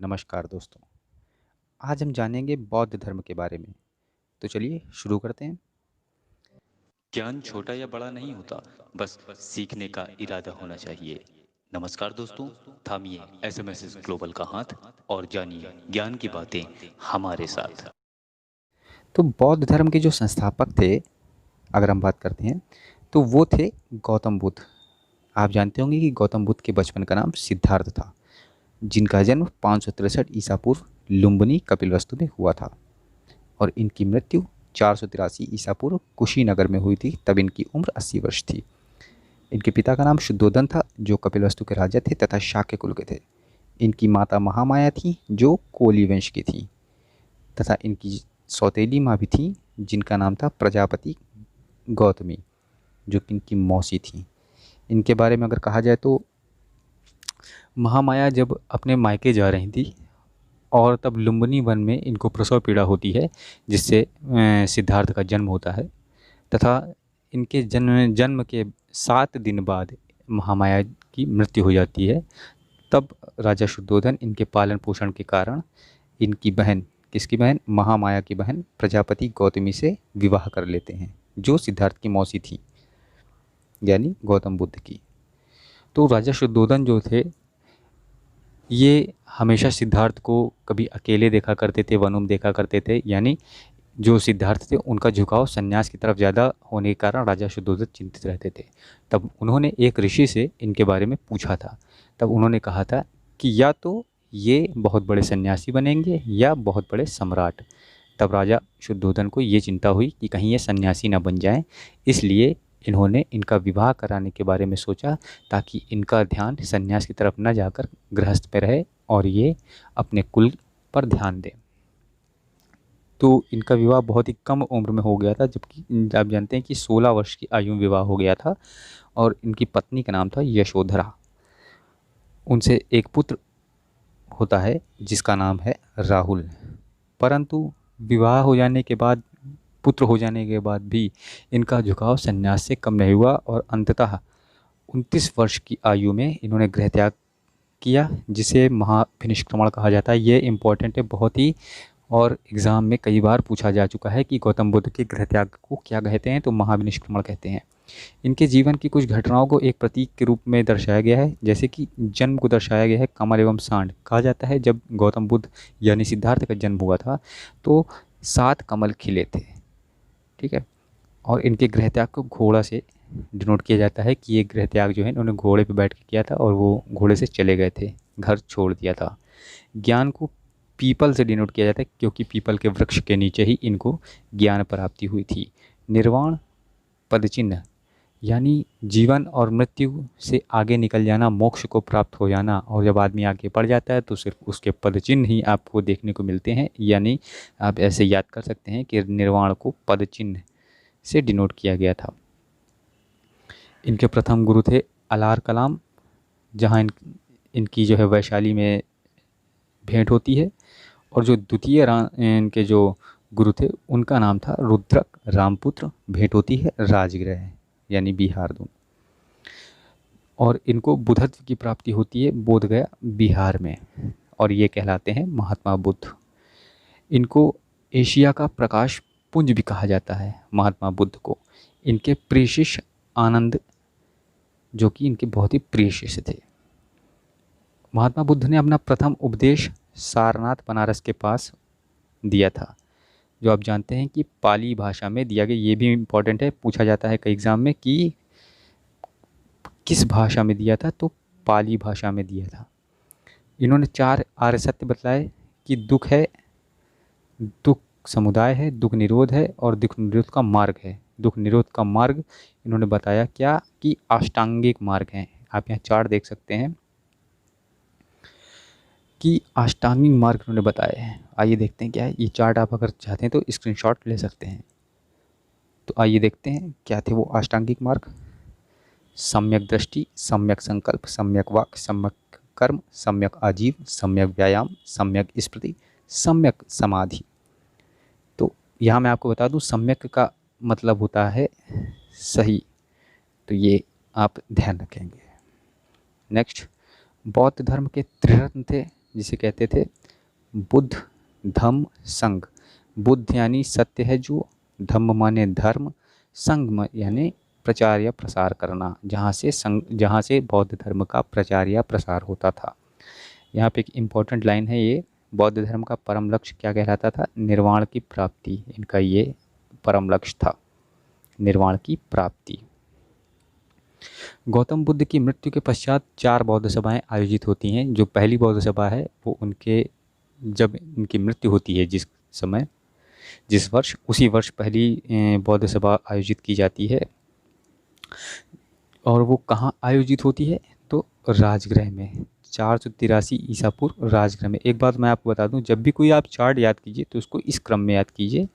नमस्कार दोस्तों। आज हम जानेंगे बौद्ध धर्म के बारे में। तो चलिए शुरू करते हैं। ज्ञान छोटा या बड़ा नहीं होता, बस सीखने का इरादा होना चाहिए। नमस्कार दोस्तों, थामिए एसएमएस ग्लोबल का हाथ और जानिए ज्ञान की बातें हमारे साथ। तो बौद्ध धर्म के जो संस्थापक थे, अगर हम बात करते हैं, तो वो थे गौतम बुद्ध। आप जानते होंगे कि गौतम बुद्ध के बचपन का नाम सिद्धार्थ था, जिनका जन्म 563 ईसा पूर्व लुम्बिनी कपिलवस्तु में हुआ था और इनकी मृत्यु 483 ईसा पूर्व कुशीनगर में हुई थी। तब इनकी उम्र 80 वर्ष थी। इनके पिता का नाम शुद्धोधन था, जो कपिलवस्तु के राजा थे तथा शाक्य कुल के थे। इनकी माता महामाया थी, जो कोली वंश की थी, तथा इनकी सौतेली माँ भी थी, जिनका नाम था प्रजापति गौतमी, जो कि इनकी मौसी थी। इनके बारे में अगर कहा जाए तो महामाया जब अपने मायके जा रही थी और तब लुम्बिनी वन में इनको प्रसव पीड़ा होती है, जिससे सिद्धार्थ का जन्म होता है, तथा इनके जन्म के 7 दिन बाद महामाया की मृत्यु हो जाती है। तब राजा शुद्धोधन इनके पालन पोषण के कारण इनकी बहन, किसकी बहन, महामाया की बहन प्रजापति गौतमी से विवाह कर लेते हैं, जो सिद्धार्थ की मौसी थी, यानी गौतम बुद्ध की। तो राजा शुद्धोधन जो थे, ये हमेशा सिद्धार्थ को कभी अकेले देखा करते थे, वनों में देखा करते थे। यानी जो सिद्धार्थ थे उनका झुकाव संन्यास की तरफ ज़्यादा होने के कारण राजा शुद्धोधन चिंतित रहते थे। तब उन्होंने एक ऋषि से इनके बारे में पूछा था। तब उन्होंने कहा था कि या तो ये बहुत बड़े सन्यासी बनेंगे या बहुत बड़े सम्राट। तब राजा शुद्धोधन को ये चिंता हुई कि कहीं ये सन्यासी ना बन जाएं, इसलिए इन्होंने इनका विवाह कराने के बारे में सोचा, ताकि इनका ध्यान सन्यास की तरफ न जाकर गृहस्थ पे रहे और ये अपने कुल पर ध्यान दें। तो इनका विवाह बहुत ही कम उम्र में हो गया था, जबकि आप जानते हैं कि 16 वर्ष की आयु में विवाह हो गया था। और इनकी पत्नी का नाम था यशोधरा। उनसे एक पुत्र होता है जिसका नाम है राहुल। परंतु विवाह हो जाने के बाद, पुत्र हो जाने के बाद भी इनका झुकाव संन्यास से कम नहीं हुआ और अंततः 29 वर्ष की आयु में इन्होंने गृह त्याग किया, जिसे महाभिनिष्क्रमण कहा जाता है। ये इम्पोर्टेंट है बहुत ही, और एग्ज़ाम में कई बार पूछा जा चुका है कि गौतम बुद्ध के गृह त्याग को क्या कहते हैं, तो महाभिनिष्क्रमण कहते हैं। इनके जीवन की कुछ घटनाओं को एक प्रतीक के रूप में दर्शाया गया है, जैसे कि जन्म को दर्शाया गया है कमल एवं सांड। कहा जाता है जब गौतम बुद्ध यानी सिद्धार्थ का जन्म हुआ था तो 7 कमल खिले थे, ठीक है। और इनके गृह त्याग को घोड़ा से डिनोट किया जाता है कि ये गृह त्याग जो है इन्होंने घोड़े पे बैठ के किया था और वो घोड़े से चले गए थे, घर छोड़ दिया था। ज्ञान को पीपल से डिनोट किया जाता है, क्योंकि पीपल के वृक्ष के नीचे ही इनको ज्ञान प्राप्ति हुई थी। निर्वाण पदचिन्ह, यानी जीवन और मृत्यु से आगे निकल जाना, मोक्ष को प्राप्त हो जाना। और जब आदमी आगे बढ़ जाता है तो सिर्फ उसके पदचिन्ह ही आपको देखने को मिलते हैं। यानी आप ऐसे याद कर सकते हैं कि निर्वाण को पदचिन्ह से डिनोट किया गया था। इनके प्रथम गुरु थे अलार कलाम, जहाँ इनकी जो है वैशाली में भेंट होती है। और जो द्वितीय इनके जो गुरु थे उनका नाम था रुद्रक रामपुत्र, भेंट होती है राजगृह यानी बिहार दून। और इनको बुद्धत्व की प्राप्ति होती है बोधगया बिहार में, और ये कहलाते हैं महात्मा बुद्ध। इनको एशिया का प्रकाश पुंज भी कहा जाता है महात्मा बुद्ध को। इनके प्रिय शिष्य आनंद, जो कि इनके बहुत ही प्रिय शिष्य थे। महात्मा बुद्ध ने अपना प्रथम उपदेश सारनाथ बनारस के पास दिया था, जो आप जानते हैं कि पाली भाषा में दिया गया। ये भी इम्पोर्टेंट है, पूछा जाता है कई एग्जाम में कि किस भाषा में दिया था, तो पाली भाषा में दिया था। इन्होंने 4 आर्य सत्य बतलाए कि दुख है, दुख समुदाय है, दुख निरोध है और दुख निरोध का मार्ग है। दुख निरोध का मार्ग इन्होंने बताया क्या, कि अष्टांगिक मार्ग है। आप यहाँ चार्ट देख सकते हैं कि अष्टांगिक मार्ग उन्होंने बताए हैं। आइए देखते हैं क्या है ये चार्ट। आप अगर चाहते हैं तो स्क्रीनशॉट ले सकते हैं। तो आइए देखते हैं क्या थे वो अष्टांगिक मार्ग। सम्यक दृष्टि, सम्यक संकल्प, सम्यक वाक, सम्यक कर्म, सम्यक आजीव, सम्यक व्यायाम, सम्यक स्मृति, सम्यक समाधि। तो यहाँ मैं आपको बता दूँ, सम्यक का मतलब होता है सही, तो ये आप ध्यान रखेंगे। नेक्स्ट, बौद्ध धर्म के त्रिरत्न थे जिसे कहते थे बुद्ध धम्म संघ। बुद्ध यानी सत्य है जो, धम्म माने धर्म, संघ यानी प्रचार या प्रसार करना, जहाँ से बौद्ध धर्म का प्रचार या प्रसार होता था। यहाँ पे एक इम्पोर्टेंट लाइन है ये, बौद्ध धर्म का परम लक्ष्य क्या कहलाता था? निर्वाण की प्राप्ति। इनका ये परम लक्ष्य था, निर्वाण की प्राप्ति। गौतम बुद्ध की मृत्यु के पश्चात 4 बौद्ध सभाएं आयोजित होती हैं। जो पहली बौद्ध सभा है वो जब इनकी मृत्यु होती है जिस वर्ष, उसी वर्ष पहली बौद्ध सभा आयोजित की जाती है। और वो कहाँ आयोजित होती है? तो राजगृह में, 483 ईसा पूर्व राजगृह में। एक बात मैं आपको बता दूं, जब भी कोई आप चार्ट याद कीजिए तो उसको इस क्रम में याद कीजिए,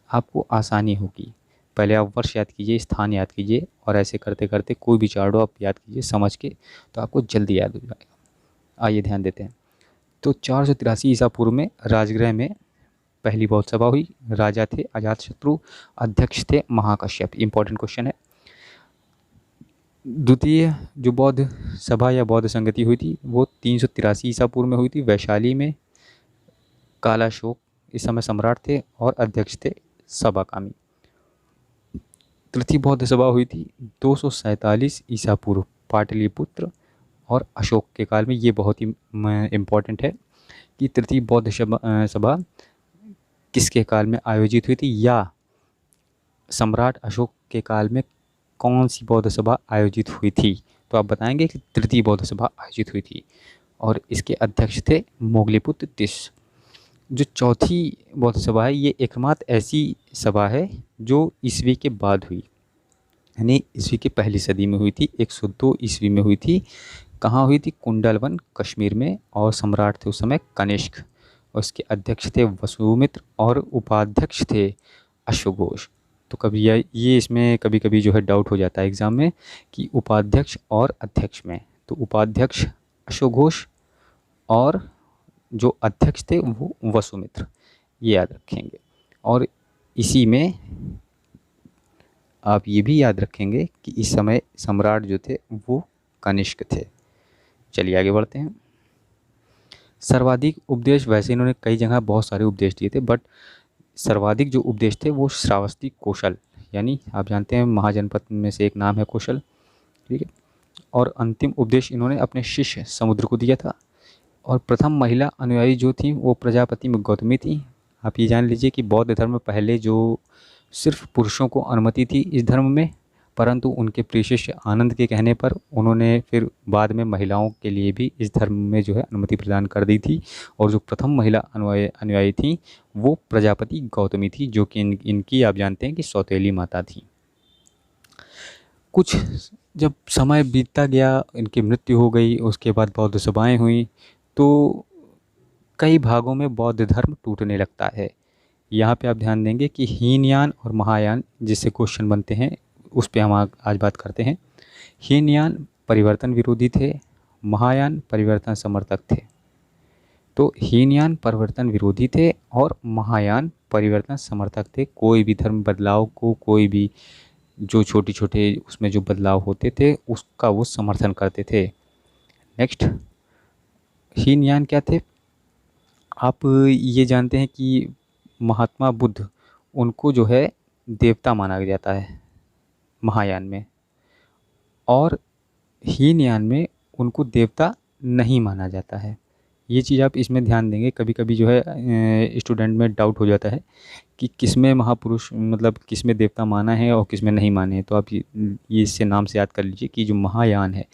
आपको आसानी होगी। पहले आप वर्ष याद कीजिए, स्थान याद कीजिए, और ऐसे करते करते कोई भी चार्ट हो आप याद कीजिए समझ के, तो आपको जल्दी याद हो जाएगा। आइए ध्यान देते हैं। तो 483 ईसा पूर्व में राजगृह में पहली बौद्ध सभा हुई। राजा थे अजातशत्रु, अध्यक्ष थे महाकश्यप। इंपॉर्टेंट क्वेश्चन है। द्वितीय जो बौद्ध सभा या बौद्ध संगति हुई थी वो 383 ईसा पूर्व में हुई थी, वैशाली में। कालाशोक इस समय सम्राट थे और अध्यक्ष थे सबाकामी। तृतीय बौद्ध सभा हुई थी 247 ईसा पूर्व, पाटलिपुत्र और अशोक के काल में। ये बहुत ही इम्पोर्टेंट है कि तृतीय बौद्ध सभा किसके काल में आयोजित हुई थी, या सम्राट अशोक के काल में कौन सी बौद्ध सभा आयोजित हुई थी। तो आप बताएंगे कि तृतीय बौद्ध सभा आयोजित हुई थी, और इसके अध्यक्ष थे मोगलीपुत्र तिस। जो चौथी बौद्ध सभा है ये एकमात्र ऐसी सभा है जो ईस्वी के बाद हुई, यानी ईस्वी की पहली सदी में हुई थी, 102 ईस्वी में हुई थी। कहाँ हुई थी? कुंडलवन कश्मीर में, और सम्राट थे उस समय कनिष्क, और उसके अध्यक्ष थे वसुमित्र और उपाध्यक्ष थे अश्वघोष। तो कभी ये इसमें कभी कभी जो है डाउट हो जाता है एग्ज़ाम में कि उपाध्यक्ष और अध्यक्ष में, तो उपाध्यक्ष अश्वघोष और जो अध्यक्ष थे वो वसुमित्र, ये याद रखेंगे। और इसी में आप ये भी याद रखेंगे कि इस समय सम्राट जो थे वो कनिष्क थे। चलिए आगे बढ़ते हैं। सर्वाधिक उपदेश, वैसे इन्होंने कई जगह बहुत सारे उपदेश दिए थे, बट सर्वाधिक जो उपदेश थे वो श्रावस्ती कौशल, यानी आप जानते हैं महाजनपद में से एक नाम है कौशल, ठीक है। और अंतिम उपदेश इन्होंने अपने शिष्य समुद्र को दिया था। और प्रथम महिला अनुयायी जो थी वो प्रजापति में गौतमी थी। आप ये जान लीजिए कि बौद्ध धर्म में पहले जो सिर्फ पुरुषों को अनुमति थी इस धर्म में, परंतु उनके प्रिय शिष्य आनंद के कहने पर उन्होंने फिर बाद में महिलाओं के लिए भी इस धर्म में जो है अनुमति प्रदान कर दी थी। और जो प्रथम महिला अनुयायी थी वो प्रजापति गौतमी थी, जो कि इनकी आप जानते हैं कि सौतेली माता थी। कुछ जब समय बीतता गया, इनकी मृत्यु हो गई, उसके बाद बौद्ध सभाएं हुई, तो कई भागों में बौद्ध धर्म टूटने लगता है। यहाँ पे आप ध्यान देंगे कि हीनयान और महायान जिससे क्वेश्चन बनते हैं उस पे हम आज बात करते हैं। हीनयान परिवर्तन विरोधी थे, महायान परिवर्तन समर्थक थे। तो हीनयान परिवर्तन विरोधी थे और महायान परिवर्तन समर्थक थे। कोई भी धर्म बदलाव को, कोई भी जो छोटे छोटे उसमें जो बदलाव होते थे उसका वो समर्थन करते थे। नेक्स्ट, हीनयान क्या थे? आप ये जानते हैं कि महात्मा बुद्ध, उनको जो है देवता माना जाता है महायान में, और हीनयान में उनको देवता नहीं माना जाता है। ये चीज़ आप इसमें ध्यान देंगे। कभी कभी जो है स्टूडेंट में डाउट हो जाता है कि किस में महापुरुष, मतलब किस में देवता माना है और किस में नहीं माने हैं। तो आप ये इससे नाम से याद कर लीजिए कि जो महायान है,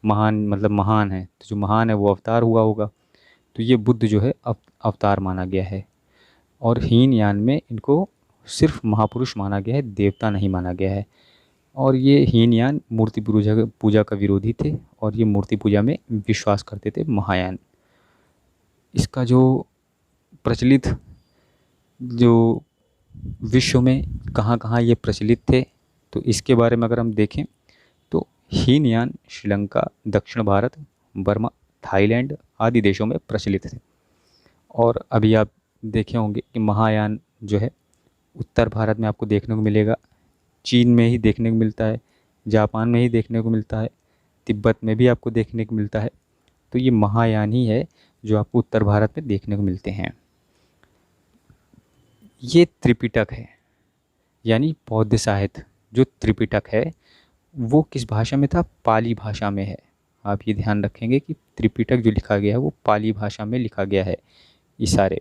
महान मतलब महान है, तो जो महान है वो अवतार हुआ होगा, तो ये बुद्ध जो है अवतार माना गया है। और हीनयान में इनको सिर्फ महापुरुष माना गया है, देवता नहीं माना गया है। और ये हीनयान मूर्ति पूजा का विरोधी थे, और ये मूर्ति पूजा में विश्वास करते थे महायान। इसका जो प्रचलित, जो विश्व में कहाँ कहाँ ये प्रचलित थे, तो इसके बारे में अगर हम देखें तो हीनयान श्रीलंका, दक्षिण भारत, बर्मा, थाईलैंड आदि देशों में प्रचलित थे। और अभी आप देखे होंगे कि महायान जो है उत्तर भारत में आपको देखने को मिलेगा, चीन में ही देखने को मिलता है, जापान में ही देखने को मिलता है, तिब्बत में भी आपको देखने को मिलता है। तो ये महायान ही है जो आपको उत्तर भारत में देखने को मिलते हैं। ये त्रिपिटक है, यानी बौद्ध साहित्य जो त्रिपिटक है वो किस भाषा में था? पाली भाषा में है। आप ये ध्यान रखेंगे कि त्रिपिटक जो लिखा गया है वो पाली भाषा में लिखा गया है ये सारे।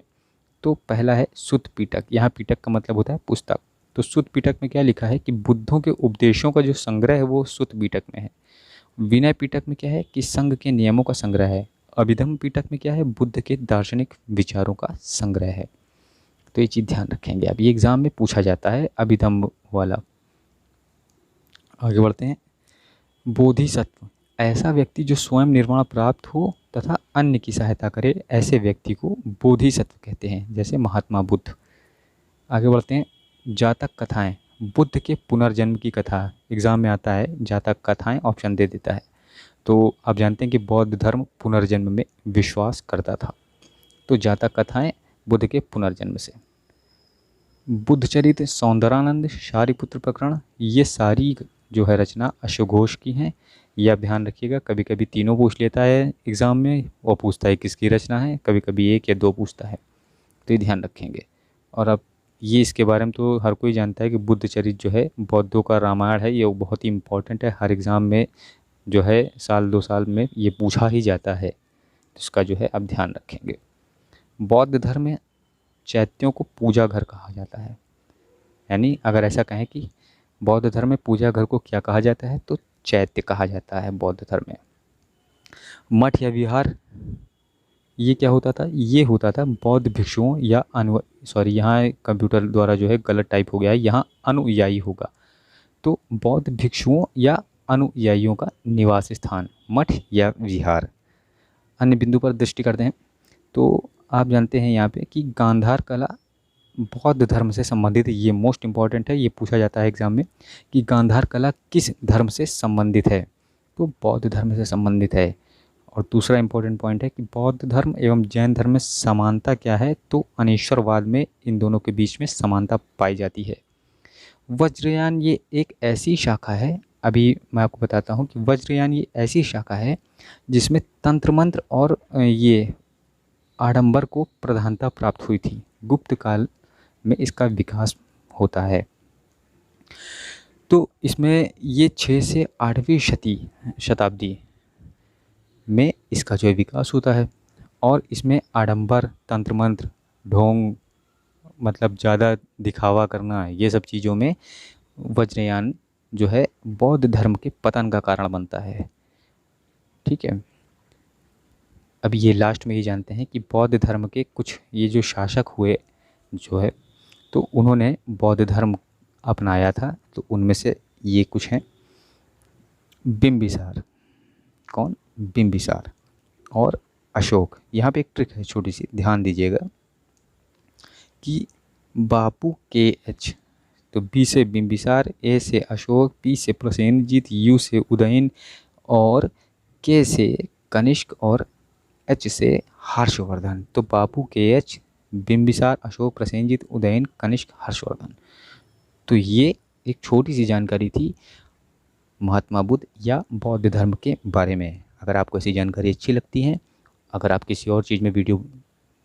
तो पहला है सुत्त पिटक। यहाँ पिटक का मतलब होता है पुस्तक। तो सुत्त पिटक में क्या लिखा है कि बुद्धों के उपदेशों का जो संग्रह है वो सुत्त पिटक में है। विनय पिटक में क्या है कि संघ के नियमों का संग्रह है। अभिधम्म पिटक में क्या है? बुद्ध के दार्शनिक विचारों का संग्रह है। तो ये चीज़ ध्यान रखेंगे। अब ये एग्जाम में पूछा जाता है अभिधम्म वाला। आगे बढ़ते हैं। बोधिसत्व, ऐसा व्यक्ति जो स्वयं निर्वाण प्राप्त हो तथा अन्य की सहायता करे, ऐसे व्यक्ति को बोधिसत्व कहते हैं, जैसे महात्मा बुद्ध। आगे बढ़ते हैं। जातक कथाएं, बुद्ध के पुनर्जन्म की कथा एग्जाम में आता है। जातक कथाएं ऑप्शन दे देता है। तो आप जानते हैं कि बौद्ध धर्म पुनर्जन्म में विश्वास करता था। तो जातक कथाएं बुद्ध के पुनर्जन्म से। बुद्धचरित, सौंदरानंद, शारिपुत्र प्रकरण, ये सारी जो है रचना अश्वघोष की हैं। यह ध्यान रखिएगा, कभी कभी तीनों पूछ लेता है एग्ज़ाम में, वो पूछता है किसकी रचना है, कभी कभी एक या दो पूछता है, तो ये ध्यान रखेंगे। और अब ये इसके बारे में तो हर कोई जानता है कि बुद्धचरित जो है बौद्धों का रामायण है। ये बहुत ही इम्पोर्टेंट है, हर एग्ज़ाम में जो है साल 2 साल में ये पूछा ही जाता है। तो इसका जो है अब ध्यान रखेंगे। बौद्ध धर्म में चैत्यों को पूजा घर कहा जाता है। यानी अगर ऐसा कहें कि बौद्ध धर्म में पूजा घर को क्या कहा जाता है, तो चैत्य कहा जाता है बौद्ध धर्म में। मठ या विहार, ये क्या होता था? ये होता था बौद्ध भिक्षुओं या यहाँ कंप्यूटर द्वारा जो है गलत टाइप हो गया है, यहाँ अनुयायी होगा। तो बौद्ध भिक्षुओं या अनुयायियों का निवास स्थान मठ या विहार। अन्य बिंदु पर दृष्टि करते हैं तो आप जानते हैं यहाँ पे कि गांधार कला बौद्ध धर्म से संबंधित है। ये मोस्ट इम्पॉर्टेंट है, ये पूछा जाता है एग्जाम में कि गांधार कला किस धर्म से संबंधित है, तो बौद्ध धर्म से संबंधित है। और दूसरा इम्पोर्टेंट पॉइंट है कि बौद्ध धर्म एवं जैन धर्म में समानता क्या है, तो अनीश्वरवाद में इन दोनों के बीच में समानता पाई जाती है। वज्रयान ये एक ऐसी शाखा है, अभी मैं आपको बताता हूँ कि वज्रयान ये ऐसी शाखा है जिसमें तंत्र मंत्र और ये आडंबर को प्रधानता प्राप्त हुई थी। गुप्त काल में इसका विकास होता है। तो इसमें ये 6 से 8वीं शताब्दी में इसका जो है विकास होता है। और इसमें आडंबर, तंत्र मंत्र, ढोंग, मतलब ज़्यादा दिखावा करना, ये सब चीज़ों में वज्रयान जो है बौद्ध धर्म के पतन का कारण बनता है। ठीक है। अब ये लास्ट में ही जानते हैं कि बौद्ध धर्म के कुछ ये जो शासक हुए जो है, तो उन्होंने बौद्ध धर्म अपनाया था। तो उनमें से ये कुछ हैं। बिंबिसार, कौन? बिंबिसार और अशोक। यहाँ पे एक ट्रिक है छोटी सी, ध्यान दीजिएगा कि बापू के एच, तो बी से बिंबिसार, ए से अशोक, पी से प्रसेनजीत, यू से उदयन और के से कनिष्क और एच से हर्षवर्धन। तो बापू के एच, बिंबिसार, अशोक, प्रसेनजीत, उदयन, कनिष्क, हर्षवर्धन। तो ये एक छोटी सी जानकारी थी महात्मा बुद्ध या बौद्ध धर्म के बारे में। अगर आपको ऐसी जानकारी अच्छी लगती है, अगर आप किसी और चीज़ में वीडियो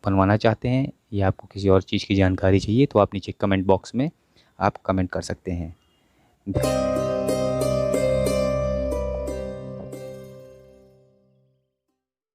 बनवाना चाहते हैं या आपको किसी और चीज़ की जानकारी चाहिए, तो आप नीचे कमेंट बॉक्स में आप कमेंट कर सकते हैं।